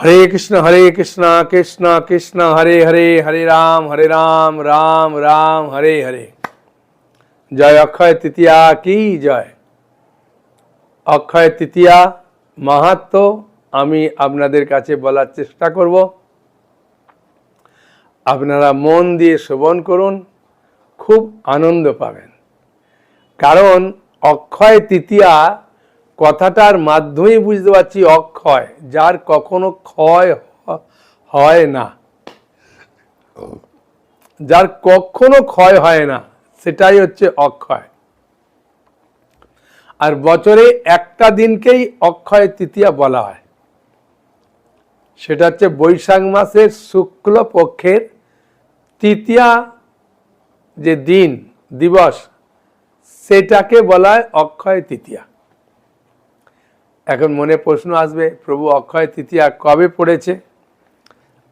हरे कृष्ण कृष्ण कृष्ण हरे हरे, हरे राम राम राम हरे हरे। जय अक्षय तृतीया की जय। অক্ষয় তৃতীয়া মাহাত্ম্য আমি আপনাদের কাছে বলার চেষ্টা করব। আপনারা মন দিয়ে শ্রবণ করুন, খুব আনন্দ পাবেন। কারণ অক্ষয় তৃতীয়া কথাটার মাধ্যমেই বুঝতে পারছি অক্ষয়, যার কখনো ক্ষয় হয় না, যার কখনো ক্ষয় হয় না, সেটাই হচ্ছে অক্ষয়। আর বছরে একটা দিনকেই অক্ষয় তৃতীয়া বলা হয়, সেটা হচ্ছে বৈশাখ মাসের শুক্ল পক্ষের তৃতীয়া যে দিন দিবস, সেটাকে বলা হয় অক্ষয় তৃতীয়া। এখন মনে প্রশ্ন আসবে, প্রভু অক্ষয় তৃতীয়া কবে পড়েছে,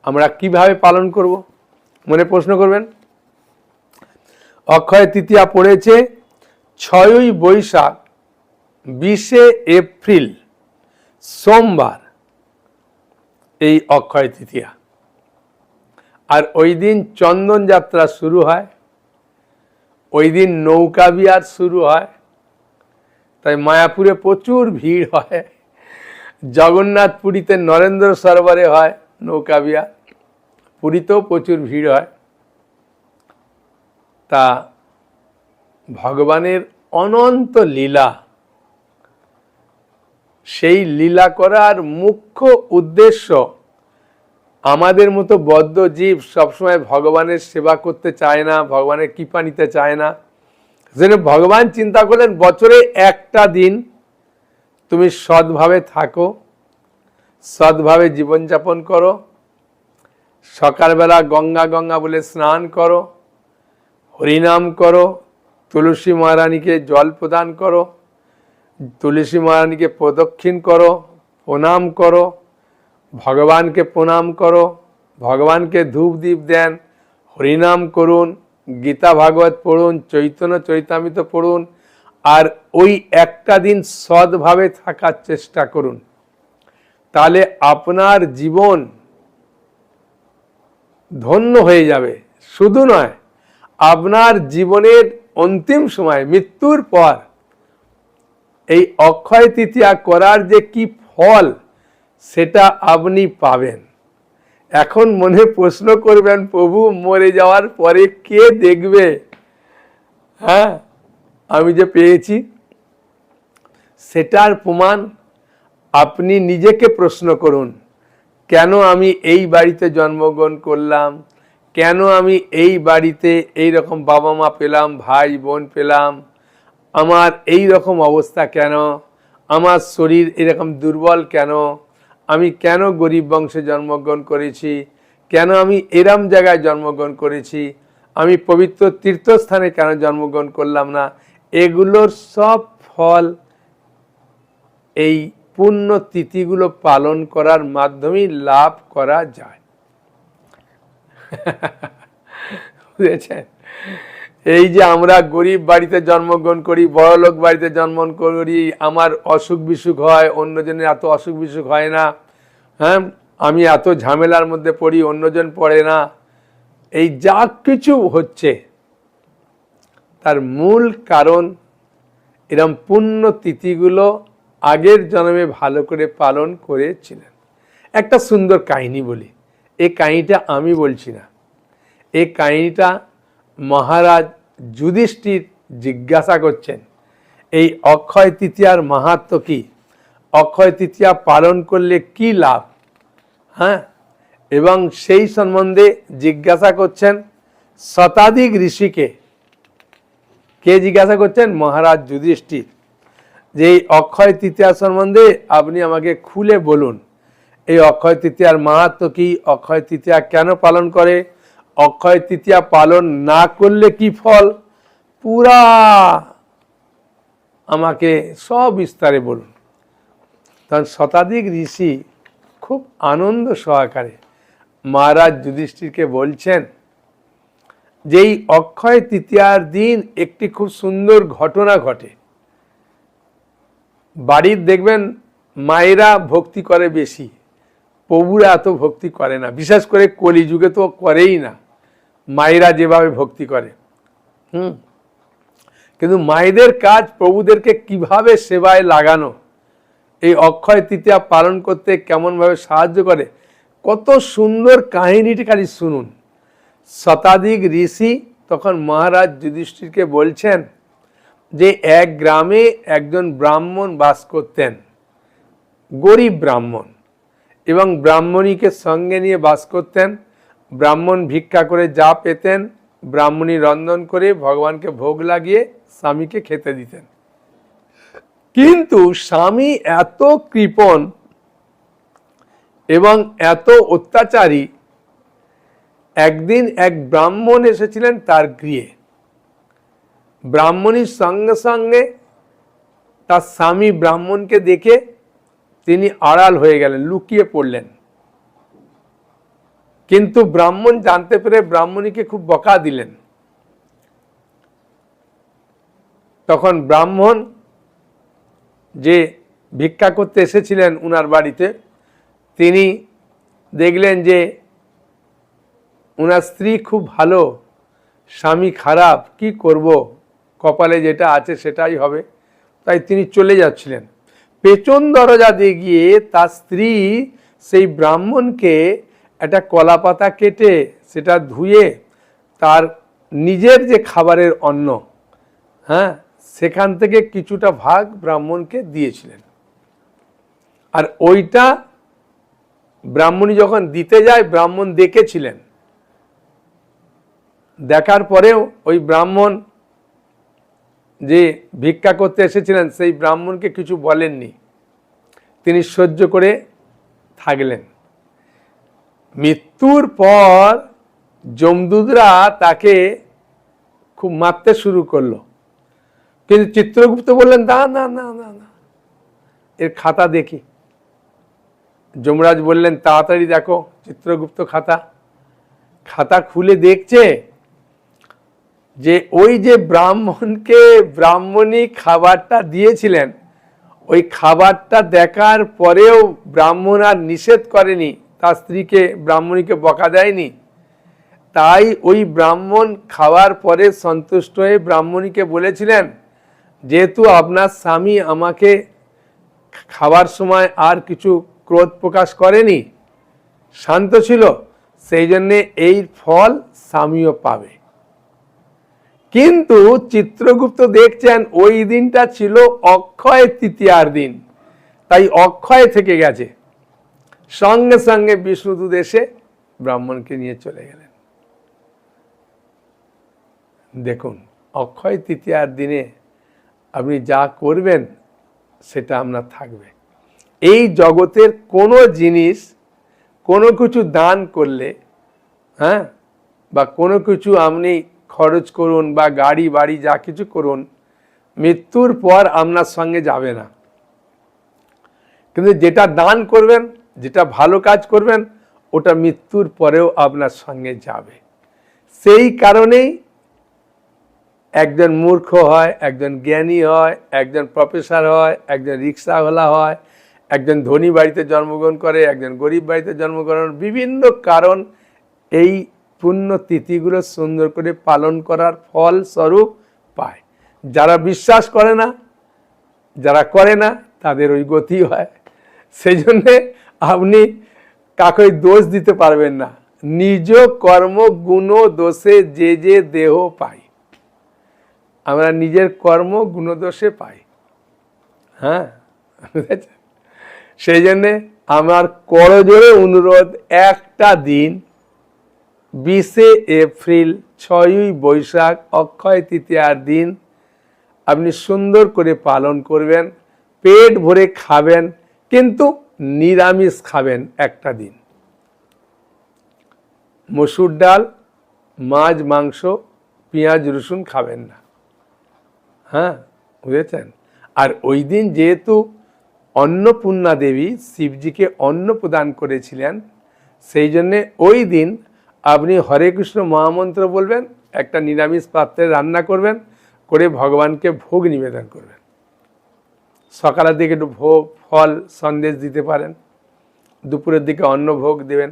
আমরা কিভাবে পালন করব? মনে প্রশ্ন করবেন। অক্ষয় তৃতীয়া পড়েছে 6ই বৈশাখ 20শে এপ্রিল সোমবার, এই অক্ষয় তৃতীয়া। আর ওই দিন চন্দন যাত্রা শুরু হয়, ওই দিন নৌকা বিহার শুরু হয়। তাই মায়াপুরে প্রচুর ভিড় হয়, জগন্নাথ পুরীতে নরেন্দ্র সরোবরে হয় নৌকা বিহার, পুরীতেও প্রচুর ভিড় হয়। তা ভগবানের অনন্ত লীলা, সেই লীলা করার মুখ্য উদ্দেশ্য, আমাদের মতো বদ্ধ জীব সবসময় ভগবানের সেবা করতে চায় না, ভগবানের কৃপা নিতে চায় না। যেন ভগবান চিন্তা করলেন বছরে একটা দিন তুমি সৎভাবে থাকো, সৎভাবে জীবনযাপন করো, সকালবেলা গঙ্গা গঙ্গা বলে স্নান করো, হরিনাম করো, তুলসী মহারানীকে জল প্রদান করো, তুলসী মহারানীকে প্রদক্ষিণ করো, প্রণাম করো, ভগবানকে প্রণাম করো, ভগবানকে ধূপ দীপ দেন, হরিনাম করুন, গীতা ভাগবত পড়ুন, চৈতন্য চরিতামৃত পড়ুন, আর ওই একটা দিন সৎভাবে থাকার চেষ্টা করুন। তাহলে আপনার জীবন ধন্য হয়ে যাবে। শুধু নয়, আপনার জীবনের অন্তিম সময়, মৃত্যুর পর এই অক্ষয় তৃতীয়া করার যে কি ফল, সেটা আপনি পাবেন। এখন মনে প্রশ্ন করবেন, প্রভু মরে যাওয়ার পরে কে দেখবে? হ্যাঁ, আমি যে পেয়েছি সেটার প্রমাণ আপনি নিজেকে প্রশ্ন করুন। কেন আমি এই বাড়িতে জন্মগ্রহণ করলাম? কেন আমি এই বাড়িতে এই রকম বাবা মা পেলাম, ভাই বোন পেলাম? আমার এই রকম অবস্থা কেন? আমার শরীর এরকম দুর্বল কেন? আমি কেন গরিব বংশে জন্মগ্রহণ করেছি? কেন আমি এরম জায়গায় জন্মগ্রহণ করেছি? আমি পবিত্র তীর্থস্থানে কেন জন্মগ্রহণ করলাম না? এগুলোর সব ফল এই পুণ্য তিথিগুলো পালন করার মাধ্যমেই লাভ করা যায়। বুঝেছেন? এই যে আমরা গরিব বাড়িতে জন্মগ্রহণ করি, বড়লোক বাড়িতে জন্মগ্রহণ করি, আমার অসুখ বিসুখ হয়, অন্যজনের এত অসুখ বিসুখ হয় না। হ্যাঁ, আমি এত ঝামেলার মধ্যে পড়ি, অন্যজন পড়ে না। এই যা কিছু হচ্ছে তার মূল কারণ এরম পুণ্য তিথিগুলো আগের জন্মে ভালো করে পালন করেছিলেন। একটা সুন্দর কাহিনী বলি। এই কাহিনীটা আমি বলছি না, এই কাহিনীটা মহারাজ যুধিষ্ঠির জিজ্ঞাসা করছেন, এই অক্ষয় তৃতীয়ার মাহাত্ম্য কি, অক্ষয় তৃতীয়া পালন করলে কি লাভ। হ্যাঁ, এবং সেই সম্বন্ধে জিজ্ঞাসা করছেন শতাধিক ঋষিকে। কে জিজ্ঞাসা করছেন? মহারাজ যুধিষ্ঠির, যে এই অক্ষয় তৃতীয়া সম্বন্ধে আপনি আমাকে খুলে বলুন। এই অক্ষয় তৃতীয়ার মাহাত্ম্য কি, অক্ষয় তৃতীয়া কেন পালন করে, অক্ষয় তৃতীয়া পালন না করলে কি ফল, পুরা আমাকে সব বিস্তারে বলুন। তখন শতাধিক ঋষি খুব আনন্দ সহকারে মহারাজ যুধিষ্ঠিরকে বলছেন যে এই অক্ষয় তৃতীয়ার দিন একটি খুব সুন্দর ঘটনা ঘটে। বাড়ির দেখবেন মায়েরা ভক্তি করে বেশি, প্রভুরা এত ভক্তি করে না, বিশেষ করে কলিযুগে তো করেই না, মায়েরা যেভাবে ভক্তি করে। কিন্তু মায়েদের কাজ প্রভুদেরকে কিভাবে সেবায় লাগানো, এই অক্ষয় তৃতীয়া পালন করতে কেমনভাবে সাহায্য করে, কত সুন্দর কাহিনীটি খালি শুনুন। শতাধিক ঋষি তখন মহারাজ যুধিষ্ঠিরকে বলছেন যে এক গ্রামে একজন ব্রাহ্মণ বাস করতেন, গরিব ব্রাহ্মণ, এবং ব্রাহ্মণীকে সঙ্গে নিয়ে বাস করতেন। ব্রাহ্মণ ভিক্ষা করে যা পেতেন ব্রাহ্মণী রন্ধন করে ভগবানকে ভোগ লাগিয়ে স্বামীকে খেতে দিতেন। কিন্তু স্বামী এত কৃপণ এবং এত অত্যাচারী, একদিন এক ব্রাহ্মণ এসেছিলেন তার গৃহে। ব্রাহ্মণীর সঙ্গে সঙ্গে তার স্বামী ব্রাহ্মণকে দেখে তিনি আড়াল হয়ে গেলেন, লুকিয়ে পড়লেন। কিন্তু ব্রাহ্মণ জানতে পেরে ব্রাহ্মণীকে খুব বকা দিলেন। তখন ব্রাহ্মণ যে ভিক্ষা করতে এসেছিলেন উনার বাড়িতে, তিনি দেখলেন যে উনার স্ত্রী খুব ভালো, স্বামী খারাপ, কি করব, কপালে যেটা আছে সেটাই হবে। তাই তিনি চলে যাচ্ছিলেন। পেছন দরজা দিয়ে গিয়ে তার স্ত্রী সেই ব্রাহ্মণকে একটা কলা পাতা কেটে সেটা ধুয়ে তার নিজের যে খাবারের অন্ন, সেখান থেকে কিছুটা ভাগ ব্রাহ্মণকে দিয়েছিলেন। আর ওইটা ব্রাহ্মণী যখন দিতে যায়, ব্রাহ্মণ দেখেছিলেন। দেখার পরেও ওই ব্রাহ্মণ যে ভিক্ষা করতে এসেছিলেন সেই ব্রাহ্মণকে কিছু বলেননি, তিনি সহ্য করে থাকলেন। মৃত্যুর পর যমদূতরা তাকে খুব মারতে শুরু করলো, কিন্তু চিত্রগুপ্ত বললেন না না না না না, এর খাতা দেখি। যমরাজ বললেন তাড়াতাড়ি দেখো চিত্রগুপ্ত খাতা খুলে দেখছে যে ওই যে ব্রাহ্মণকে ব্রাহ্মণী খাবারটা দিয়েছিলেন, ওই খাবারটা দেখার পরেও ব্রাহ্মণ আর নিষেধ করেনি, তার স্ত্রীকে ব্রাহ্মণীকে বকা দেয়নি। তাই ওই ব্রাহ্মণ খাওয়ার পরে সন্তুষ্ট হয়ে ব্রাহ্মণীকে বলেছিলেন, যেহেতু আপনার স্বামী আমাকে খাবার সময় আর কিছু ক্রোধ প্রকাশ করেনি, শান্ত ছিল, সেই জন্যে এই ফল স্বামীও পাবে। কিন্তু চিত্রগুপ্ত দেখছেন ওই দিনটা ছিল অক্ষয় তৃতীয়ার দিন, তাই অক্ষয় থেকে গেছে। সঙ্গে সঙ্গে বিষ্ণুদূত এসে ব্রাহ্মণকে নিয়ে চলে গেলেন। দেখুন, অক্ষয় তৃতীয়ার দিনে আপনি যা করবেন সেটা আপনার থাকবে। এই জগতের কোনো জিনিস, কোনো কিছু দান করলে, বা কোনো কিছু আপনি খরচ করুন বা গাড়ি বাড়ি যা কিছু করুন, মৃত্যুর পর আপনার সঙ্গে যাবে না। কিন্তু যেটা দান করবেন, যেটা ভালো কাজ করবেন, ওটা মৃত্যুর পরেও আপনার সঙ্গে যাবে। সেই কারণেই একজন মূর্খ হয়, একজন জ্ঞানী হয়, একজন প্রফেসর হয়, একজন রিক্সাওয়ালা হয়, একজন ধনী বাড়িতে জন্মগ্রহণ করে, একজন গরিব বাড়িতে জন্মগ্রহণ, বিভিন্ন কারণ এই পুণ্য তিথিগুলো সুন্দর করে পালন করার ফল স্বরূপ পায়। যারা বিশ্বাস করে না, যারা করে না, তাদের ওই গতি হয়। সেই জন্যে আপনি কাকে দোষ দিতে পারবেন না। নিজ কর্ম গুণ দোষে যে যে দেহ পাই, আমরা নিজের কর্ম গুণদোষে পাই। সেই জন্যে আমার করজোড়ে অনুরোধ, একটা দিন 20শে এপ্রিল 6ই বৈশাখ অক্ষয় তৃতীয়ার দিন আপনি সুন্দর করে পালন করবেন, পেট ভরে খাবেন, কিন্তু নিরামিষ খাবেন। একটা দিন মসুর ডাল, মাছ, মাংস, পেঁয়াজ, রসুন খাবেন না। বুঝেছেন? আর ওই দিন যেহেতু অন্নপূর্ণা দেবী শিবজিকে অন্ন প্রদান করেছিলেন, সেই জন্যে ওই দিন আপনি হরে কৃষ্ণ মহামন্ত্র বলবেন, একটা নিরামিষ পাত্রে রান্না করবেন, করে ভগবানকে ভোগ নিবেদন করবেন। সকালের দিকে একটু ভোগ, ফল, সন্দেশ দিতে পারেন। দুপুরের দিকে অন্নভোগ দেবেন,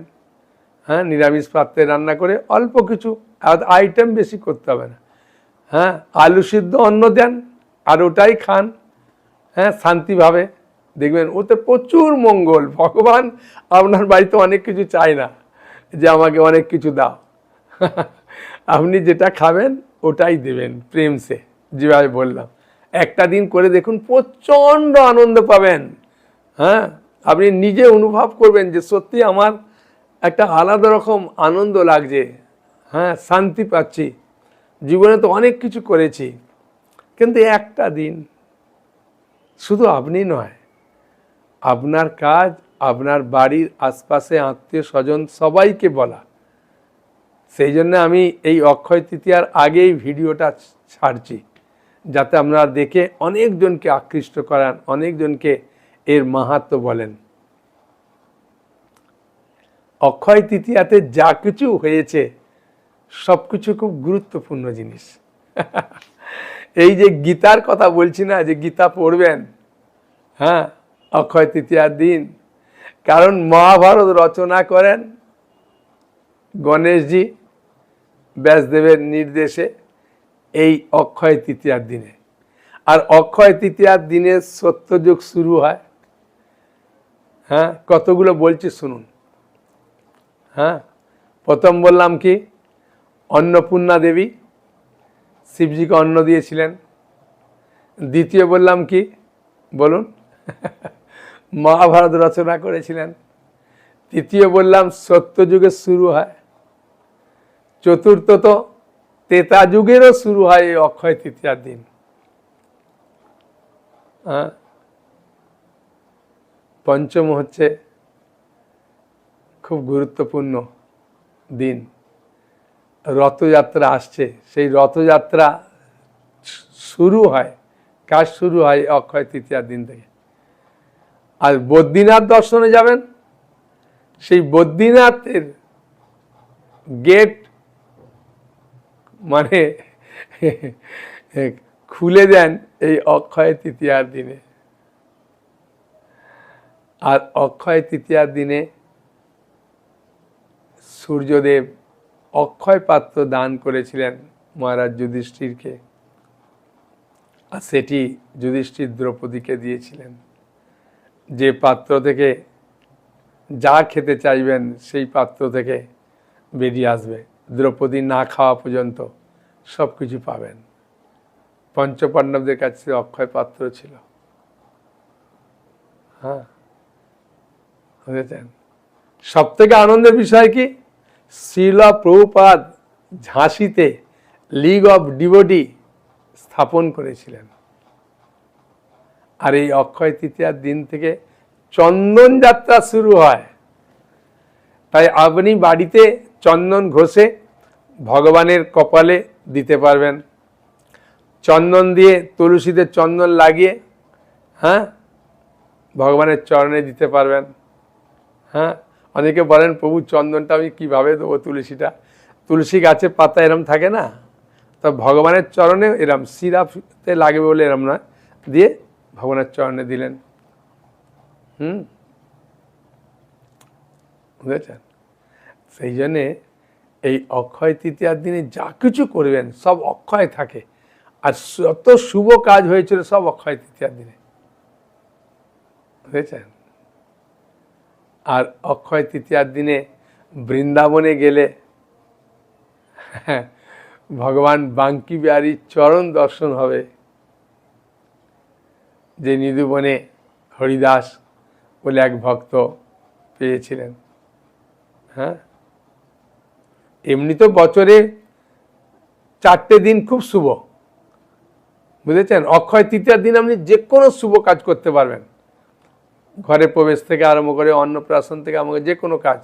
হ্যাঁ, নিরামিষ পাত্রে রান্না করে অল্প কিছু, আইটেম বেশি করতে হবে না, হ্যাঁ, আলু সিদ্ধ অন্ন দেন আর ওটাই খান, হ্যাঁ, শান্তিভাবে, দেখবেন ওতে প্রচুর মঙ্গল। ভগবান আপনার বাড়িতে অনেক কিছু চায় না যে আমাকে অনেক কিছু দাও, আপনি যেটা খাবেন ওটাই দেবেন প্রেমসে, যেভাবে বললাম। একটা দিন করে দেখুন, প্রচণ্ড আনন্দ পাবেন, হ্যাঁ, আপনি নিজে অনুভব করবেন যে সত্যি আমার একটা আলাদা রকম আনন্দ লাগছে, হ্যাঁ, শান্তি পাচ্ছি, জীবনে তো অনেক কিছু করেছি, কিন্তু একটা দিন শুধু আপনি নয়, আপনার কাজ, আপনার বাড়ির আশপাশে আত্মীয় স্বজন সবাইকে বলা। সেই জন্য আমি এই অক্ষয় তৃতীয়ার আগেই ভিডিওটা ছাড়ছি, যাতে আপনারা দেখে অনেকজনকে আকৃষ্ট করান, অনেকজনকে এর মাহাত্ম্য বলেন। অক্ষয় তৃতীয়াতে যা কিছু হয়েছে সব কিছু খুব গুরুত্বপূর্ণ জিনিস। এই যে গীতার কথা বলছি না, যে গীতা পড়বেন, হ্যাঁ, অক্ষয় তৃতীয়ার দিন, কারণ মহাভারত রচনা করেন গণেশজি ব্যাসদেবের নির্দেশে এই অক্ষয় তৃতীয়ার দিনে। আর অক্ষয় তৃতীয়ার দিনে সত্যযুগ শুরু হয়, হ্যাঁ, কতগুলো বলছি শুনুন। হ্যাঁ, প্রথম বললাম কি, অন্নপূর্ণা দেবী শিবজিকে অন্ন দিয়েছিলেন। দ্বিতীয় বললাম কি, বলুন, মহাভারত রচনা করেছিলেন। তৃতীয় বললাম সত্যযুগের শুরু হয়। চতুর্থ তো ত্রেতা যুগেরও শুরু হয় এই অক্ষয় তৃতীয়ার দিন। হ্যাঁ, পঞ্চম হচ্ছে খুব গুরুত্বপূর্ণ দিন, রথযাত্রা আসছে। সেই রথযাত্রা শুরু হয়, কাজ শুরু হয় অক্ষয় তৃতীয়ার দিন থেকে। আর বদ্রীনাথ দর্শনে যাবেন, সেই বদ্রীনাথের গেট মানে খুলে দেন এই অক্ষয় তৃতীয়ার দিনে। আর অক্ষয় তৃতীয়ার দিনে সূর্যদেব অক্ষয় পাত্র দান করেছিলেন মহারাজ যুধিষ্ঠিরকে, আর সেটি যুধিষ্ঠির দ্রৌপদীকে দিয়েছিলেন। যে পাত্র থেকে যা খেতে চাইবেন সেই পাত্র থেকে বেরিয়ে আসবে, দ্রৌপদী না খাওয়া পর্যন্ত সব কিছু পাবেন। পঞ্চপাণ্ডবদের কাছে অক্ষয় পাত্র ছিল। হ্যাঁ, বুঝেছেন? সব থেকে আনন্দের বিষয় কি, শ্রীলা প্রভুপাদ ঝাঁসিতে লিগ অফ ডিভোটি স্থাপন করেছিলেন। আর এই অক্ষয় তৃতীয়ার দিন থেকে চন্দন যাত্রা শুরু হয়। তাই আপনি বাড়িতে চন্দন ঘষে ভগবানের কপালে দিতে পারবেন, চন্দন দিয়ে তুলসীতে চন্দন লাগিয়ে, হ্যাঁ, ভগবানের চরণে দিতে পারবেন। হ্যাঁ, অনেকে বলেন প্রভু চন্দনটা আমি কীভাবে দেবো, তুলসীটা, তুলসী গাছের পাতা এরম থাকে না, তো ভগবানের চরণে এরম শিরাতে লাগবে বলে এরম নয়, দিয়ে ভগবানের চরণে দিলেন। বুঝেছেন? সেই জন্যে এই অক্ষয় তৃতীয়ার দিনে যা কিছু করবেন সব অক্ষয় থাকে। আর যত শুভ কাজ হয়েছিল সব অক্ষয় তৃতীয়ার দিনে, বুঝেছেন? আর অক্ষয় তৃতীয়ার দিনে বৃন্দাবনে গেলে ভগবান বাঙ্কি বিহারীর চরণ দর্শন হবে, যে নিধুবনে হরিদাস বলে এক ভক্ত পেয়েছিলেন। হ্যাঁ, এমনি তো বছরে 4টে দিন খুব শুভ, বুঝেছেন? অক্ষয় তৃতীয়ার দিন আপনি যে কোনো শুভ কাজ করতে পারবেন, ঘরে প্রবেশ থেকে আরম্ভ করে অন্নপ্রাশন থেকে আরম্ভ করে যে কোনো কাজ।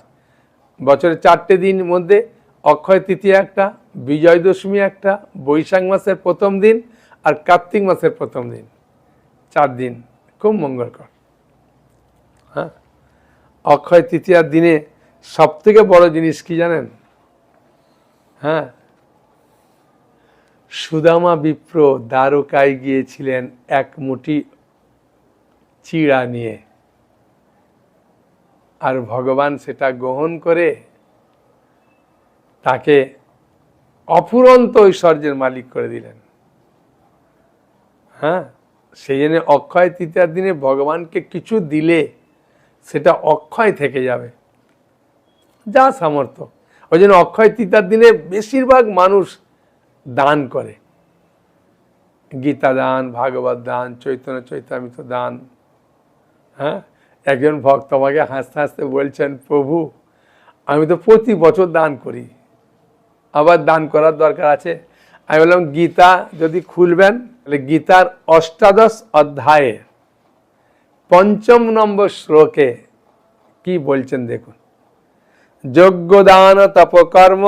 বছরে 4টে দিন মধ্যে অক্ষয় তৃতীয়া একটা, বিজয় দশমী একটা, বৈশাখ মাসের প্রথম দিন আর কার্তিক মাসের প্রথম দিন, 4 দিন খুব মঙ্গলকর। হ্যাঁ, অক্ষয় তৃতীয়ার দিনে সব থেকে বড় জিনিস কি জানেন? হ্যাঁ, সুদামা বিপ্র দ্বারকায় গিয়েছিলেন এক মুঠি চিড়া নিয়ে, আর ভগবান সেটা গ্রহণ করে তাকে অফুরন্ত ঐশ্বর্যের মালিক করে দিলেন। হ্যাঁ, সেই জন্য অক্ষয় তৃতীয়ার দিনে ভগবানকে কিছু দিলে সেটা অক্ষয় থেকে যাবে, যা সামর্থ্য। ওই জন্য অক্ষয় তৃতীয়ার দিনে বেশিরভাগ মানুষ দান করে, গীতা দান, ভাগবত দান, চৈতন্য চৈতামৃত দান। হ্যাঁ, একজন ভক্ত আমাকে হাসতে হাসতে বলছেন, প্রভু আমি তো প্রতি বছর দান করি, আবার দান করার দরকার আছে। আমি বললাম, গীতা যদি খুলবেন তাহলে গীতার ৮ অধ্যায়ে ৫ম নম্বর শ্লোকে কি বলছেন দেখুন। যজ্ঞদান তপকর্ম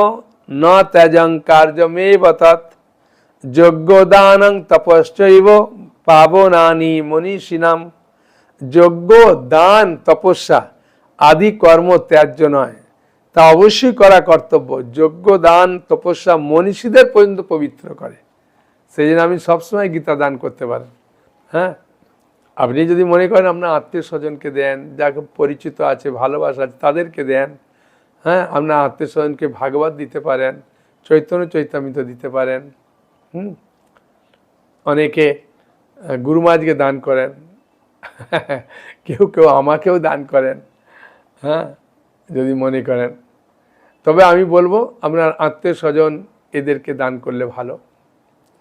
ন ত্যজং কার্যমেব তৎ যজ্ঞদানং তপশ্চৈব পাবনানি মনীষিণাম। যজ্ঞ, দান, তপস্যা আদি কর্ম ত্যায্য নয়, তা অবশ্যই করা কর্তব্য। যজ্ঞ, দান, তপস্যা মনীষীদের পর্যন্ত পবিত্র করে। সেই জন্য আমি সবসময় গীতা দান করতে পারেন। হ্যাঁ, আপনি যদি মনে করেন আপনার আত্মীয় স্বজনকে দেন, যাকে পরিচিত আছে, ভালোবাসা আছে, তাদেরকে দেন। হ্যাঁ, আপনার আত্মীয় স্বজনকে ভাগবত দিতে পারেন, চৈতন্য চৈতামৃত দিতে পারেন। অনেকে গুরু মহারাজকে দান করেন, কেউ কেউ আমাকেও দান করেন। হ্যাঁ, যদি মনে করেন, তবে আমি বলবো আপনার আত্মীয় স্বজন এদেরকে দান করলে ভালো।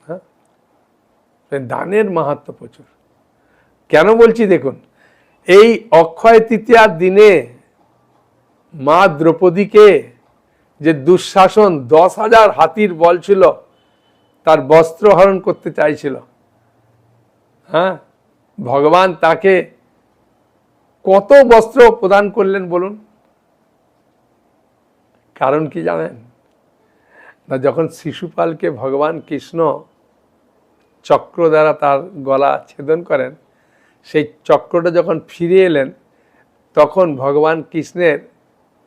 হ্যাঁ, দানের মাহাত্ম্য প্রচুর। কেন বলছি দেখুন, এই অক্ষয় তৃতীয়ার দিনে মা দ্রৌপদীকে যে দুঃশাসন ১০,০০০ হাতির বল ছিল, তার বস্ত্র হরণ করতে চাইছিল। হ্যাঁ, ভগবান তাকে কত বস্ত্র প্রদান করলেন বলুন? কারণ কি জানেন না? যখন শিশুপালকে ভগবান কৃষ্ণ চক্র দ্বারা তার গলা ছেদন করেন, সেই চক্রটা যখন ফিরে এলেন, তখন ভগবান কৃষ্ণের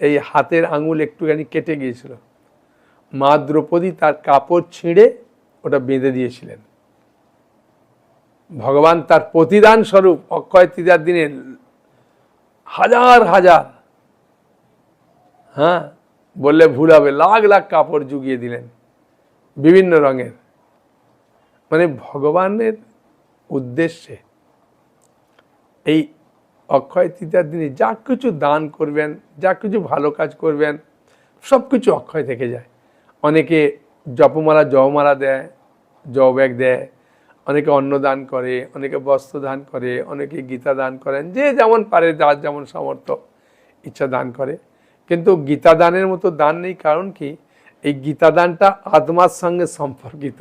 এই হাতের আঙুল একটুখানি কেটে গিয়েছিল। মা দ্রৌপদী তার কাপড় ছিঁড়ে ওটা বেঁধে দিয়েছিলেন। ভগবান তার প্রতিদান স্বরূপ অক্ষয় তৃতীয়ার দিনে হাজার হাজার, হ্যাঁ বললে ভুল হবে, লাখ লাখ কাপড় জুগিয়ে দিলেন বিভিন্ন রঙের। মানে ভগবানের উদ্দেশ্যে এই অক্ষয় তৃতীয়ার দিনে যা কিছু দান করবেন, যা কিছু ভালো কাজ করবেন, সব কিছু অক্ষয় থেকে যায়। অনেকে জপমালা জপমালা দেয়, জব ব্যাগ দেয়, অনেকে অন্ন দান করে, অনেকে বস্ত্র দান করে, অনেকে গীতা দান করেন, যে যেমন পারে, যার যেমন সামর্থ্য ইচ্ছা দান করে। কিন্তু গীতা দানের মতো দান নেই। কারণ কি, এই গীতা দানটা আত্মার সঙ্গে সম্পর্কিত।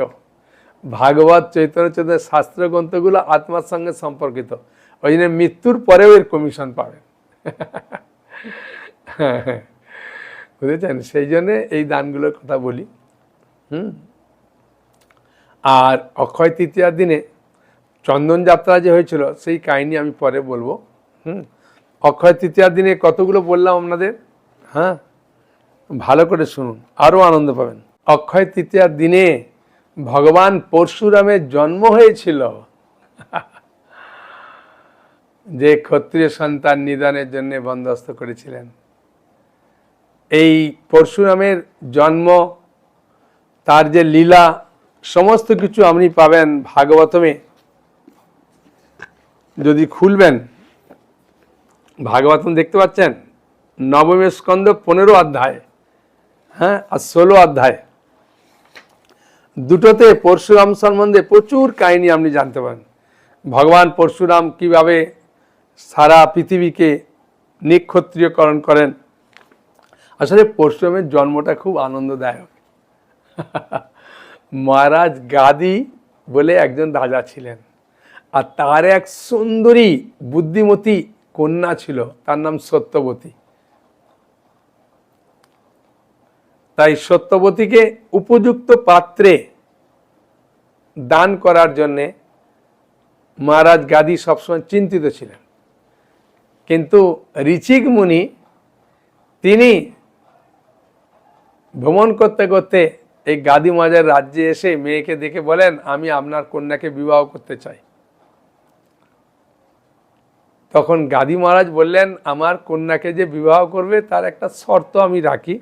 ভাগবত, চৈতন্য চৈতন্য শাস্ত্র গ্রন্থগুলো আত্মার সঙ্গে সম্পর্কিত। ওই জন্য মৃত্যুর পরেও এর কমিশন পাবেন। বুঝেছেন? সেই জন্যে এই দানগুলোর কথা বলি। আর অক্ষয় তৃতীয়ার দিনে চন্দন যাত্রা যে হয়েছিল, সেই কাহিনী আমি পরে বলবো। অক্ষয় তৃতীয়ার দিনে কতগুলো বললাম আপনাদের। হ্যাঁ, ভালো করে শুনুন, আরো আনন্দ পাবেন। অক্ষয় তৃতীয়ার দিনে ভগবান পরশুরামের জন্ম হয়েছিল, যে ক্ষত্রিয় সন্তান নিধনের জন্য বন্দোবস্ত করেছিলেন। এই পরশুরামের জন্ম, তার যে লীলা, সমস্ত কিছু আপনি পাবেন ভাগবতমে। যদি খুলবেন ভাগবতম দেখতে পাচ্ছেন, নবম স্কন্ধ 15 অধ্যায়, হ্যাঁ, আর 16 অধ্যায়, দুটোতে পরশুরাম সম্বন্ধে প্রচুর কাহিনী আপনি জানতে পারেন। ভগবান পরশুরাম কিভাবে সারা পৃথিবীকে নিক্ষত্রিয়করণ করেন। আসলে পরশুরামের জন্মটা খুব আনন্দদায়ক। মহারাজ গাদি বলে একজন রাজা ছিলেন, আর তার এক সুন্দরী বুদ্ধিমতী কন্যা ছিল, তার নাম সত্যবতী। তাই সত্যবতীকে উপযুক্ত পাত্রে দান করার জন্যে মহারাজ গাদি সবসময় চিন্তিত ছিলেন। কিন্তু ঋচিক মুনি, তিনি ভ্রমণ করতে করতে এই গাদি মহারাজের রাজ্যে এসে মেয়েকে দেখে বলেন, আমি আপনার কন্যাকে বিবাহ করতে চাই। তখন গাদি মহারাজ বললেন, আমার কন্যাকে যে বিবাহ করবে তার একটা শর্ত আমি রাখি।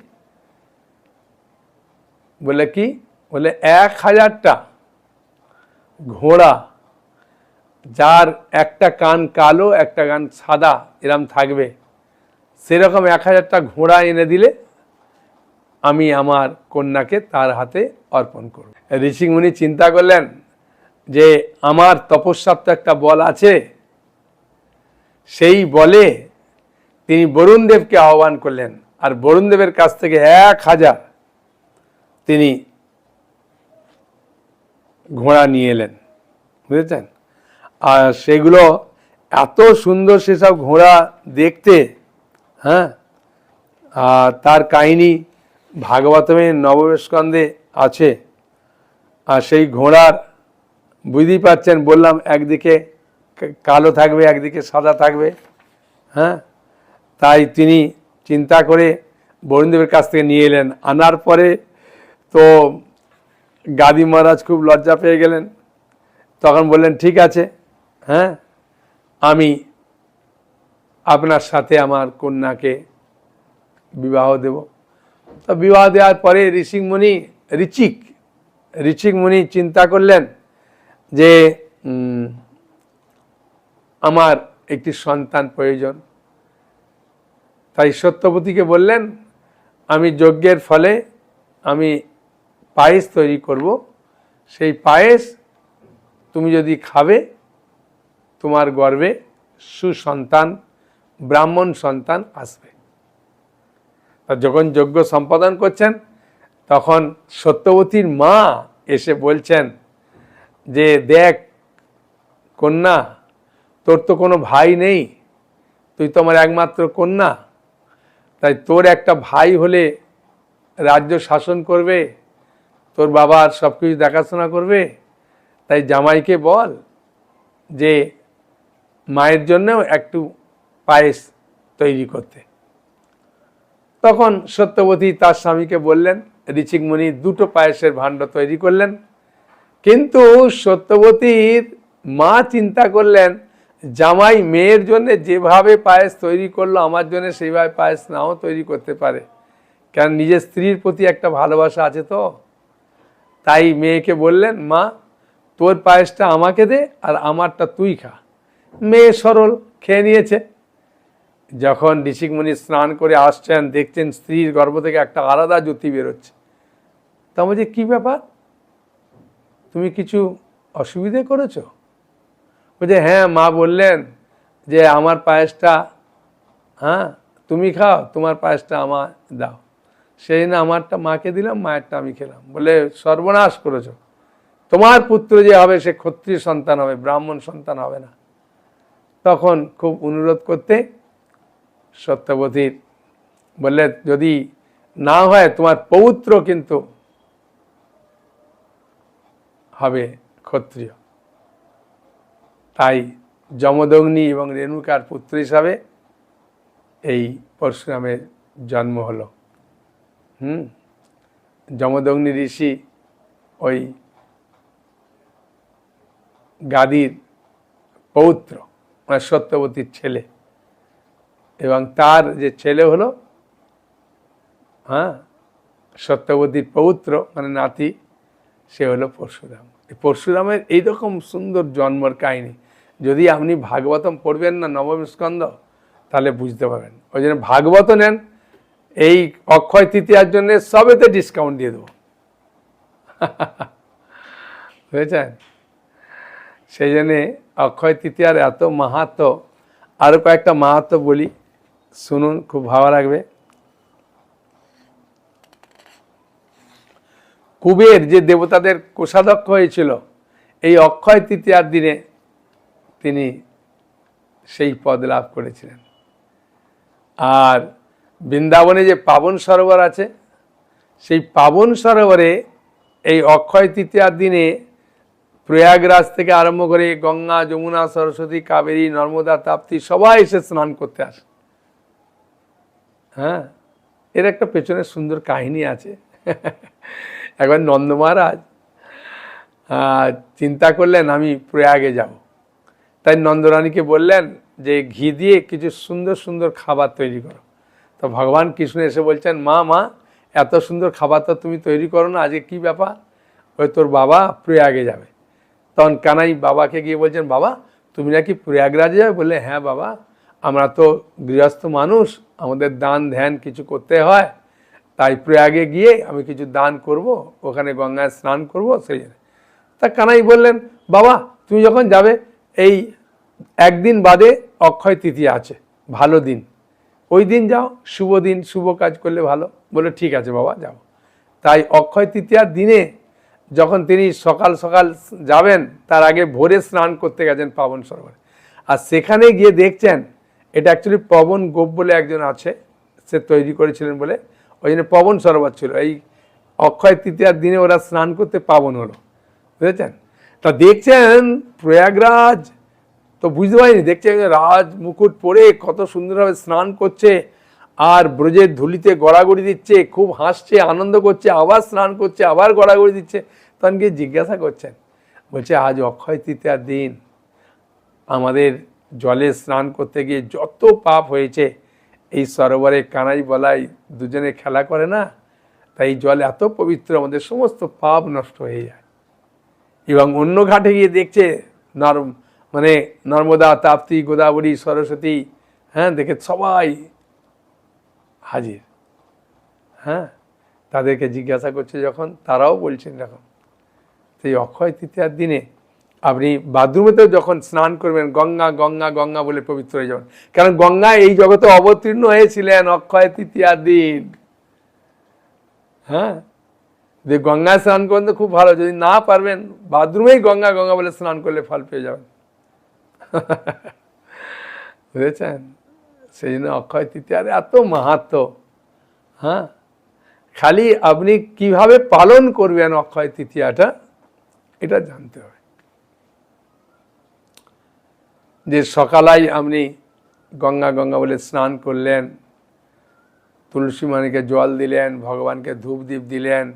বলে কি? বলে 1000টা ঘোড়া, যার একটা কান কালো একটা কান সাদা এরম থাকবে, সেরকম 1000টা ঘোড়া এনে দিলে আমি আমার কন্যাকে তার হাতে অর্পণ করব। ঋষি মুনি চিন্তা করলেন যে আমার তপস্যার তো একটা বল আছে, সেই বলে তিনি বরুণদেবকে আহ্বান করলেন, আর বরুণদেবের কাছ থেকে 1000 তিনি ঘোড়া নিয়ে এলেন, বুঝেছেন? আর সেগুলো এত সুন্দর সেসব ঘোড়া দেখতে, হ্যাঁ। আর তার কাহিনী ভাগবতমে নবম স্কন্ধে আছে। আর সেই ঘোড়ার, বুঝতেই পারছেন, বললাম একদিকে কালো থাকবে একদিকে সাদা থাকবে, হ্যাঁ। তাই তিনি চিন্তা করে বরুণদেবের কাছ থেকে নিয়ে এলেন। আনার পরে তো গাদি মহারাজ খুব লজ্জা পেয়ে গেলেন। তখন বললেন, ঠিক আছে, হ্যাঁ, আমি আপনার সাথে আমার কন্যাকে বিবাহ দেব। তো বিবাহ দেওয়ার পরে ঋচিক মুনি চিন্তা করলেন যে আমার একটি সন্তান প্রয়োজন। তাই সত্যবতীকে বললেন, আমি যজ্ঞের ফলে আমি পায়েস তৈরি করব, সেই পায়েস তুমি যদি খাবে তোমার গর্ভে সুসন্তান ব্রাহ্মণ সন্তান আসবে। তা যখন যজ্ঞ সম্পাদন করছেন তখন সত্যবতীর মা এসে বলছেন যে, দেখ কন্যা, তোর তো কোনো ভাই নেই, তুই তো আমার একমাত্র কন্যা, তাই তোর একটা ভাই হলে রাজ্য শাসন করবে, তোর বাবার সব কিছু দেখাশোনা করবে, তাই জামাইকে বল যে মায়ের জন্যও একটু পায়েস তৈরি করতে। তখন সত্যবতী তার স্বামীকে বললেন, ঋচিক মুনি 2টো পায়েসের ভাণ্ড তৈরি করলেন। কিন্তু সত্যবতীর মা চিন্তা করলেন, জামাই মেয়ের জন্য যেভাবে পায়েস তৈরি করলো আমার জন্য সেইভাবে পায়েস নাও তৈরি করতে পারে, কারণ নিজের স্ত্রীর প্রতি একটা ভালোবাসা আছে। তো তাই মেয়েকে বললেন, মা তোর পায়েসটা আমাকে দে আর আমারটা তুই খা। মেয়ে সরল খেয়ে নিয়েছে। যখন ঋষিক মুনি স্নান করে আসছেন, দেখছেন স্ত্রীর গর্ভ থেকে একটা আলাদা জ্যোতি বেরোচ্ছে। তা বলছে, কি ব্যাপার, তুমি কিছু অসুবিধে করেছো? বলছে, হ্যাঁ, মা বললেন যে আমার পায়েসটা, হ্যাঁ, তুমি খাও, তোমার পায়েসটা আমার দাও। সেই না আমারটা মাকে দিলাম, মায়েরটা আমি খেলাম। বলে, সর্বনাশ করেছো, তোমার পুত্র যে হবে সে ক্ষত্রিয় সন্তান হবে, ব্রাহ্মণ সন্তান হবে না। তখন খুব অনুরোধ করতে সত্যবতীর বললে, যদি না হয় তোমার পৌত্র কিন্তু হবে ক্ষত্রিয়। তাই যমদগ্নি এবং রেণুকার পুত্র হিসাবে এই পরশুরামের জন্ম হলো। যমদগ্নি ঋষি ওই গাদির পৌত্র, মানে সত্যবতীর ছেলে, এবং তার যে ছেলে হলো, হ্যাঁ, সত্যবতীর পৌত্র মানে নাতি, সে হলো পরশুরাম। এই পরশুরামের এইরকম সুন্দর জন্মের কাহিনী যদি আপনি ভাগবতম পড়বেন না নবম স্কন্ধ, তাহলে বুঝতে পারবেন। ওই জন্য ভাগবত নেন, এই অক্ষয় তৃতীয়ার জন্য সবেতে ডিসকাউন্ট দিয়ে দেবো, বুঝেছেন? সেই জন্যে অক্ষয় তৃতীয়ার এত মাহাত্ম। আরও কয়েকটা মাহাত্ম বলি, শুনুন, খুব ভালো লাগবে। কুবের যে দেবতাদের কোষাধ্যক্ষ হয়েছিল, এই অক্ষয় তৃতীয়ার দিনে তিনি সেই পদ লাভ করেছিলেন। আর বৃন্দাবনে যে পাবন সরোবর আছে, সেই পাবন সরোবরে এই অক্ষয় তৃতীয়ার দিনে প্রয়াগরাজ থেকে আরম্ভ করে গঙ্গা, যমুনা, সরস্বতী, কাবেরী, নর্মদা, তাপ্তি সবাই এসে স্নান করতে আসে। হ্যাঁ, এর একটা পেছনে সুন্দর কাহিনী আছে। একবার নন্দ মহারাজ চিন্তা করলেন আমি প্রয়াগে যাব। তাই নন্দরানীকে বললেন যে ঘি দিয়ে কিছু সুন্দর সুন্দর খাবার তৈরি করো। তো ভগবান কৃষ্ণ এসে বলছেন, মা মা এত সুন্দর খাবার তো তুমি তৈরি করো না, আজকে কী ব্যাপার? ওই তোর বাবা প্রয়াগে যাবে। তখন কানাই বাবাকে গিয়ে বলছেন, বাবা তুমি নাকি প্রয়াগরাজে যাবে? বললে, হ্যাঁ বাবা, আমরা তো গৃহস্থ মানুষ, আমাদের দান ধ্যান কিছু করতে হয়, তাই প্রয়াগে গিয়ে আমি কিছু দান করব, ওখানে গঙ্গায় স্নান করব, সেই জন্য। তা কানাই বললেন, বাবা তুমি যখন যাবে এই একদিন বাদে অক্ষয় তৃতীয়া আছে, ভালো দিন, ওই দিন যাও, শুভ দিন, শুভ কাজ করলে ভালো। বলে ঠিক আছে বাবা যাও। তাই অক্ষয় তৃতীয়ার দিনে যখন তিনি সকাল সকাল যাবেন, তার আগে ভোরে স্নান করতে গেছেন পাবন সরোবরে। আর সেখানে গিয়ে দেখছেন, এটা অ্যাকচুয়ালি পবন গোপ বলে একজন আছে, সে তৈরি করেছিলেন বলে ওই জন্য পবন সরোবর ছিল। এই অক্ষয় তৃতীয়ার দিনে ওরা স্নান করতে পাবন হলো, বুঝেছেন? তা দেখছেন প্রয়াগরাজ, তো বুঝতে পারিনি, দেখছেন রাজ মুকুট পরে কত সুন্দরভাবে স্নান করছে, আর ব্রজের ধুলিতে গড়াগড়ি দিচ্ছে, খুব হাসছে, আনন্দ করছে, আবার স্নান করছে, আবার গড়াগড়ি দিচ্ছে। তখন গিয়ে জিজ্ঞাসা করছেন, বলছে আজ অক্ষয় তৃতীয়ার দিন, আমাদের জলে স্নান করতে গিয়ে যত পাপ হয়েছে, এই সরোবরে কানাই বলাই দুজনে খেলা করে না, তাই এই জল এত পবিত্র, আমাদের সমস্ত পাপ নষ্ট হয়ে যায়। এবং অন্য ঘাটে গিয়ে দেখছে নর্মদা, তাপ্তি, গোদাবরী, সরস্বতী, হ্যাঁ, দেখে সবাই হাজির। হ্যাঁ, তাদেরকে জিজ্ঞাসা করছে যখন, তারাও বলছেন যখন, সেই অক্ষয় তৃতীয়ার দিনে আপনি বাথরুমেতেও যখন স্নান করবেন, গঙ্গা গঙ্গা গঙ্গা বলে পবিত্র হয়ে যাবেন। কারণ গঙ্গা এই জগতে অবতীর্ণ হয়েছিলেন অক্ষয় তৃতীয়ার দিন। হ্যাঁ, যে গঙ্গায় স্নান করেন তো খুব ভালো, যদি না পারবেন বাথরুমেই গঙ্গা গঙ্গা বলে স্নান করলে ফল পেয়ে যাবেন। বুঝেছেন? সেই জন্য অক্ষয় তৃতীয়ার এত মাহাত্ম্য। হ্যাঁ, খালি আপনি কিভাবে পালন করবেন অক্ষয় তৃতীয়াটা, এটা জানতে হবে। যে সকালেই আপনি গঙ্গা গঙ্গা বলে স্নান করলেন, তুলসী মানিকে জল দিলেন, ভগবানকে ধূপ দীপ দিলেন,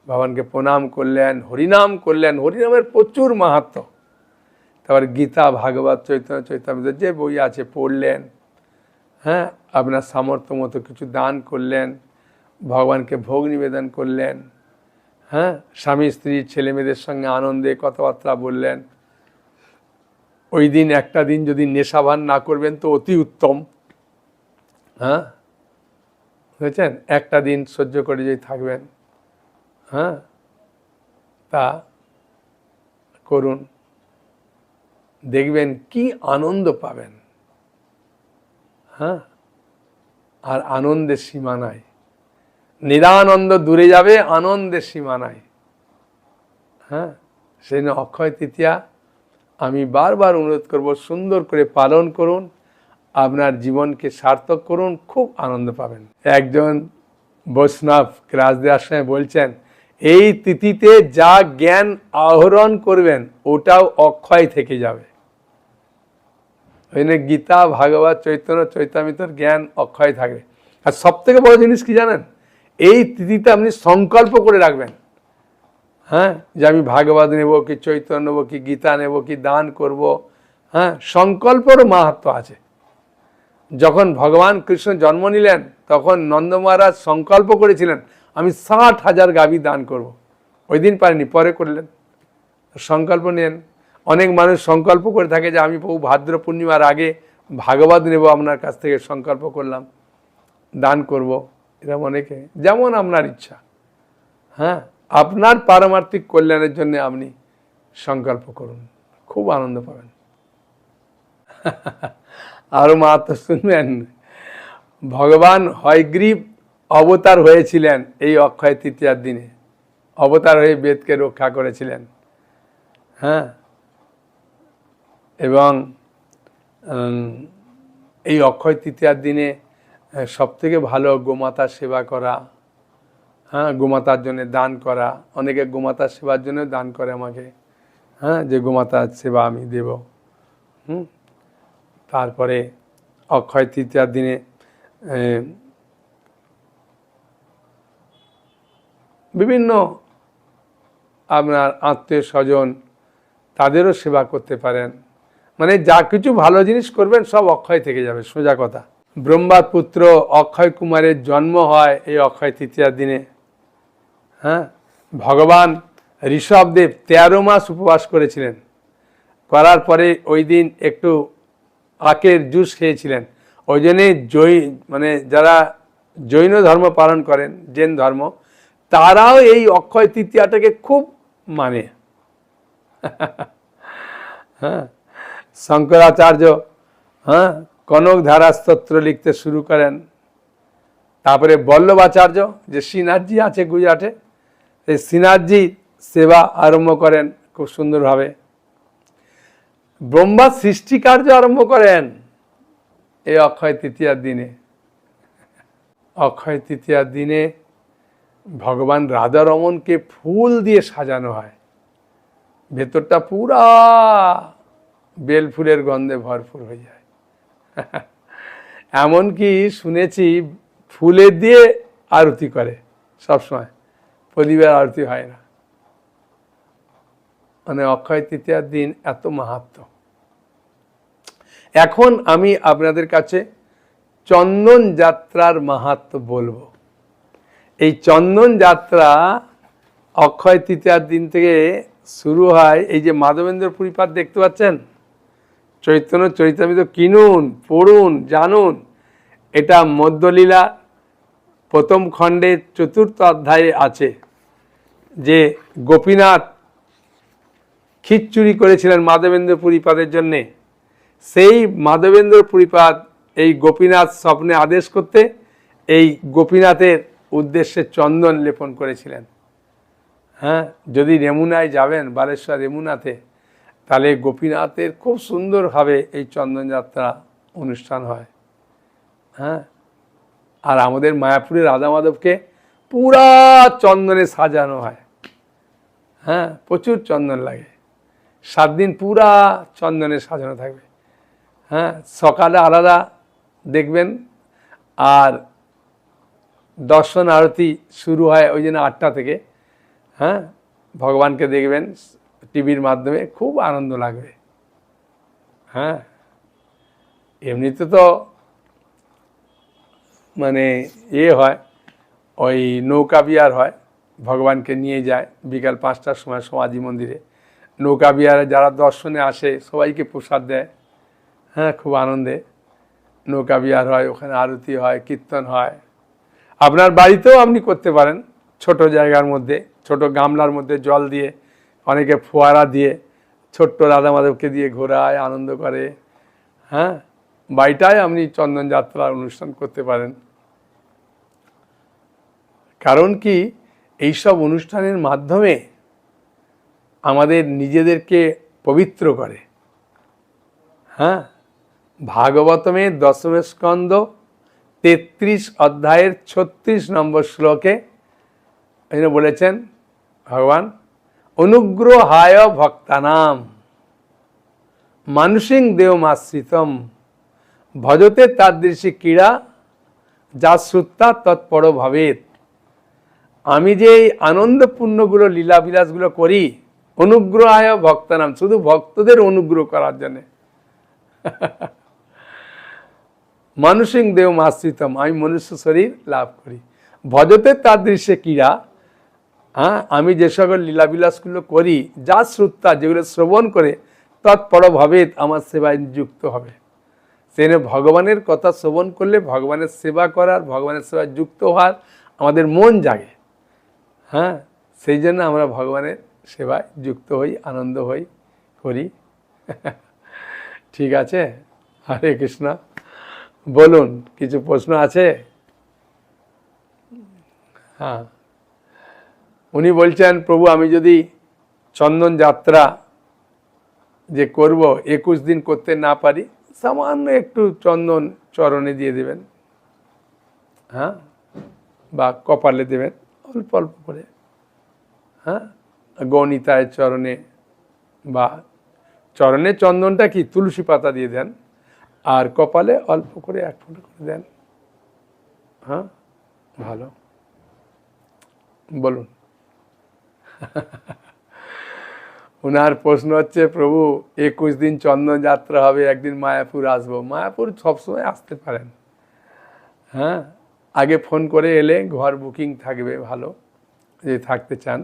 ভগবানকে প্রণাম করলেন, হরিনাম করলেন, হরিনামের প্রচুর মাহাত্ম্য। তারপর গীতা, ভাগবত, চৈতন্য চৈতামৃত যে বই আছে পড়লেন। হ্যাঁ, আপনার সামর্থ্য মতো কিছু দান করলেন, ভগবানকে ভোগ নিবেদন করলেন। হ্যাঁ, স্বামী স্ত্রী ছেলে মেয়েদের সঙ্গে আনন্দে কথাবার্তা বললেন। ওই দিন একটা দিন যদি নেশাভান না করবেন তো অতি উত্তম। হ্যাঁ, বুঝেছেন? একটা দিন সহ্য করে যদি থাকবেন, হ্যাঁ, তা করুন, দেখবেন কি আনন্দ পাবেন। হ্যাঁ, আর আনন্দের সীমা নাই, নিরানন্দ দূরে যাবে, আনন্দের সীমা নাই। হ্যাঁ, সেই জন্য অক্ষয় তৃতীয়া আমি বারবার অনুরোধ করব, সুন্দর করে পালন করুন, আপনার জীবনকে সার্থক করুন, খুব আনন্দ পাবেন। একজন বৈষ্ণব রাজদের আশ্রমে বলছেন, এই তিথিতে যা জ্ঞান আহরণ করবেন ওটাও অক্ষয় থেকে যাবে। ওই জন্য গীতা, ভাগবত, চৈতন্য চৈতামৃতর জ্ঞান অক্ষয় থাকবে। আর সব থেকে বড় জিনিস কি জানেন? এই তিথিতে আপনি সংকল্প করে রাখবেন, হ্যাঁ, যে আমি ভাগবত নেব, কি চৈতন্য নেব, কি গীতা নেব, কি দান করব। হ্যাঁ, সংকল্পেরও মাহাত্ম্য আছে। যখন ভগবান কৃষ্ণ জন্ম নিলেন তখন নন্দ মহারাজ সংকল্প করেছিলেন, আমি 60,000 গাভী দান করব। ওই দিন পারেনি, পরে করলেন। সংকল্প নেন। অনেক মানুষ সংকল্প করে থাকে যে আমি বহু ভাদ্র পূর্ণিমার আগে ভাগবত নেব, আপনার কাছ থেকে সংকল্প করলাম, দান করব। এরকম অনেকে, যেমন আপনার ইচ্ছা। হ্যাঁ, আপনার পারমার্থিক কল্যাণের জন্য আপনি সংকল্প করুন, খুব আনন্দ পাবেন। আরো মাহাত্ম্য শুনবেন। ভগবান হয়গ্রীব অবতার হয়েছিলেন এই অক্ষয় তৃতীয়ার দিনে, অবতার হয়ে বেদকে রক্ষা করেছিলেন। হ্যাঁ, এবং এই অক্ষয় তৃতীয়ার দিনে সবথেকে ভালো গোমাতার সেবা করা। হ্যাঁ, গোমাতার জন্য দান করা। অনেকে গোমাতার সেবার জন্য দান করে আমাকে, হ্যাঁ, যে গোমাতার সেবা আমি দেব। তারপরে অক্ষয় তৃতীয়ার দিনে বিভিন্ন আপনার আত্মীয় স্বজন, তাদেরও সেবা করতে পারেন। মানে যা কিছু ভালো জিনিস করবেন সব অক্ষয় থেকে যাবে, সোজা কথা। ব্রহ্মার পুত্র অক্ষয় কুমারের জন্ম হয় এই অক্ষয় তৃতীয়ার দিনে। হ্যাঁ, ভগবান ঋষভদেব 13 মাস উপবাস করেছিলেন, করার পরে ওই দিন একটু আখের জুস খেয়েছিলেন। ওই জন্যে মানে যারা জৈন ধর্ম পালন করেন, জৈন ধর্ম, তারাও এই অক্ষয় তৃতীয়াটাকে খুব মানে। হ্যাঁ, শঙ্করাচার্য কনক ধারা স্তোত্র লিখতে শুরু করেন। তারপরে বল্লভাচার্য যে শ্রীনাথজি আছে গুজরাটে, এই শ্রীনাথজি সেবা আরম্ভ করেন খুব সুন্দরভাবে। ব্রহ্মা সৃষ্টিকার্য আরম্ভ করেন এই অক্ষয় তৃতীয়ার দিনে। অক্ষয় তৃতীয়ার দিনে ভগবান রাধারমণকে ফুল দিয়ে সাজানো হয়, ভেতরটা পুরা বেল ফুলের গন্ধে ভরপুর হয়ে যায়। এমনকি শুনেছি ফুলের দিয়ে আরতি করে সবসময়, প্রদীপের আরতি হয় না। মানে অক্ষয় তৃতীয়ার দিন এত মাহাত্ম্য। এখন আমি আপনাদের কাছে চন্দন যাত্রার মাহাত্ম্য বলবো। এই চন্দন যাত্রা অক্ষয় তৃতীয়ার দিন থেকে শুরু হয়। এই যে মাধবেন্দ্র পুরীপাদ দেখতে পাচ্ছেন, চৈতন্য চরিতামৃত কিনুন, পড়ুন, জানুন। এটা মধ্যলীলা প্রথম খণ্ডের 4র্থ অধ্যায়ে আছে যে গোপীনাথ খিচুড়ি করেছিলেন মাধবেন্দ্র পুরীপাদের জন্যে। সেই মাধবেন্দ্র পুরীপাদ এই গোপীনাথ স্বপ্নে আদেশ করতে এই গোপীনাথের উদ্দেশ্যে চন্দন লেপন করেছিলেন। হ্যাঁ, যদি রেমুনায় যাবেন, বালেশ্বর রেমুনাতে, তাহলে গোপীনাথের খুব সুন্দরভাবে এই চন্দন যাত্রা অনুষ্ঠান হয়। হ্যাঁ, আর আমাদের মায়াপুরের রাধা মাধবকে পুরা চন্দনে সাজানো হয়। হ্যাঁ, প্রচুর চন্দন লাগে, 7 দিন পুরা চন্দনে সাজানো থাকবে। হ্যাঁ, সকালে আলাদা দেখবেন, আর দর্শন আরতি শুরু হয় ওই জন্য 8টা থেকে। হ্যাঁ, ভগবানকে দেখবেন টিভির মাধ্যমে, খুব আনন্দ লাগবে। হ্যাঁ, এমনিতে তো মানে হয়, ওই নৌকা বিহার হয়, ভগবানকে নিয়ে যায় বিকাল 5টার সময় সমাধি মন্দিরে। নৌকা বিহারে যারা দর্শনে আসে সবাইকে প্রসাদ দেয়। হ্যাঁ, খুব আনন্দে নৌকা বিহার হয়, ওখানে আরতি হয়, কীর্তন হয়। আপনার বাড়িতেও আপনি করতে পারেন, ছোট জায়গার মধ্যে, ছোট গামলার মধ্যে জল দিয়ে, অনেকে ফোয়ারা দিয়ে ছোট্ট রাধা মাধবকে দিয়ে ঘোরায়, আনন্দ করে। হ্যাঁ, বাড়িটায় আপনি চন্দন যাত্রার অনুষ্ঠান করতে পারেন। কারণ কি, এইসব অনুষ্ঠানের মাধ্যমে আমাদের নিজেদেরকে পবিত্র করে। হ্যাঁ, ভাগবতমের 10ম স্কন্ধ 33 অধ্যায়ের 36 নম্বর শ্লোকে বলেছেন ভগবান, অনুগ্রহায় ভক্তানাম মানুষিং দেবমাশ্রিতম ভজতে তাদৃশী ক্রীড়া যা শ্রুতা তৎপর ভবেত। আমি যে এই আনন্দপূর্ণগুলো লীলাবিলাসগুলো করি, অনুগ্রহায় ভক্তানাম, শুধু ভক্তদের অনুগ্রহ করার জন্যে। মানুষিং দেবমাশ্রিতম, আমি মনুষ্য শরীর লাভ করি। ভজতে তাদৃশী ক্রীড়া, হ্যাঁ, আমি যে সকল লীলাবিলাসগুলো করি, যা শ্রুতা, যেগুলো শ্রবণ করে, তৎপর ভবেত, আমার সেবায় যুক্ত হবে। সেখানে ভগবানের কথা শ্রবণ করলে ভগবানের সেবা করার, ভগবানের সেবায় যুক্ত হওয়ার আমাদের মন জাগে। হ্যাঁ, সেই জন্য আমরা ভগবানের সেবায় যুক্ত হই, আনন্দ হই, করি। ঠিক আছে, হরে কৃষ্ণ। বলুন, কিছু প্রশ্ন আছে? হ্যাঁ, উনি বলছেন, প্রভু আমি যদি চন্দন যাত্রা যে করব 21 দিন করতে না পারি, সামান্য একটু চন্দন চরণে দিয়ে দেবেন। হ্যাঁ, বা কপালে দেবেন, অল্প অল্প করে। হ্যাঁ, গৌনিতায় চরণে, বা চরণে চন্দনটা কি তুলসী পাতা দিয়ে দেন, আর কপালে অল্প করে 1 ফোঁটা করে দেন। হ্যাঁ, ভালো। বলুন। ওনার প্রশ্ন হচ্ছে, প্রভু 21 দিন চন্দন যাত্রা হবে, একদিন মায়াপুর আসবো। মায়াপুর সবসময় আসতে পারেন, হ্যাঁ, আগে ফোন করে এলে ঘর বুকিং থাকবে, ভালো যদি থাকতে চান,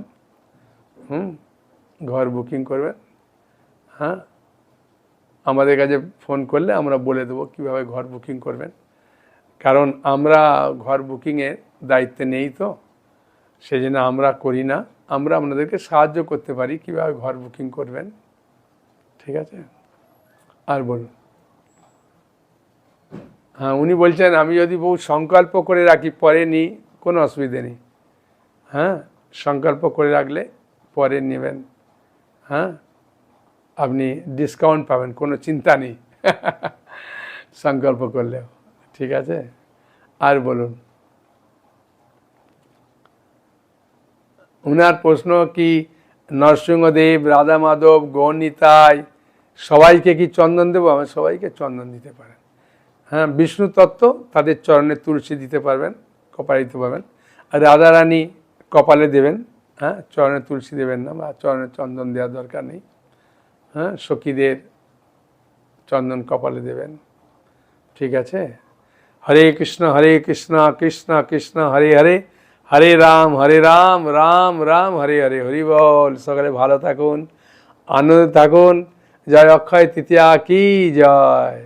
ঘর বুকিং করবেন, হ্যাঁ, আমাদের কাছে ফোন করলে আমরা বলে দেবো কীভাবে ঘর বুকিং করবেন। কারণ আমরা ঘর বুকিংয়ের দায়িত্বে নেই, তো সেই জন্য আমরা করি না। আমরা আপনাদেরকে সাহায্য করতে পারি কীভাবে ঘর বুকিং করবেন, ঠিক আছে। আর বলুন। হ্যাঁ, উনি বলছেন আমি যদি বহু সংকল্প করে রাখি পরে নিই, কোনো অসুবিধে নেই। হ্যাঁ, সংকল্প করে রাখলে পরে নেবেন, হ্যাঁ, আপনি ডিসকাউন্ট পাবেন, কোনো চিন্তা নেই সংকল্প করলেও, ঠিক আছে। আর বলুন। উনার প্রশ্ন কি নরসিংহদেব, রাধা মাধব, গৌরনিতাই সবাইকে কি চন্দন দেবো? আমি সবাইকে চন্দন দিতে পারেন, হ্যাঁ। বিষ্ণু তত্ত্ব তাদের চরণে তুলসী দিতে পারবেন, কপালে দিতে পারবেন। আর রাধারানী কপালে দেবেন, হ্যাঁ, চরণে তুলসী দেবেন না, বা চরণে চন্দন দেওয়ার দরকার নেই, হ্যাঁ। সখীদের চন্দন কপালে দেবেন, ঠিক আছে। হরে কৃষ্ণ কৃষ্ণ কৃষ্ণ হরে হরে, হরে রাম রাম রাম হরে হরে। হরি বল। সকালে ভালো থাকুন, আনন্দে থাকুন। জয় অক্ষয় তৃতীয়া কি জয়।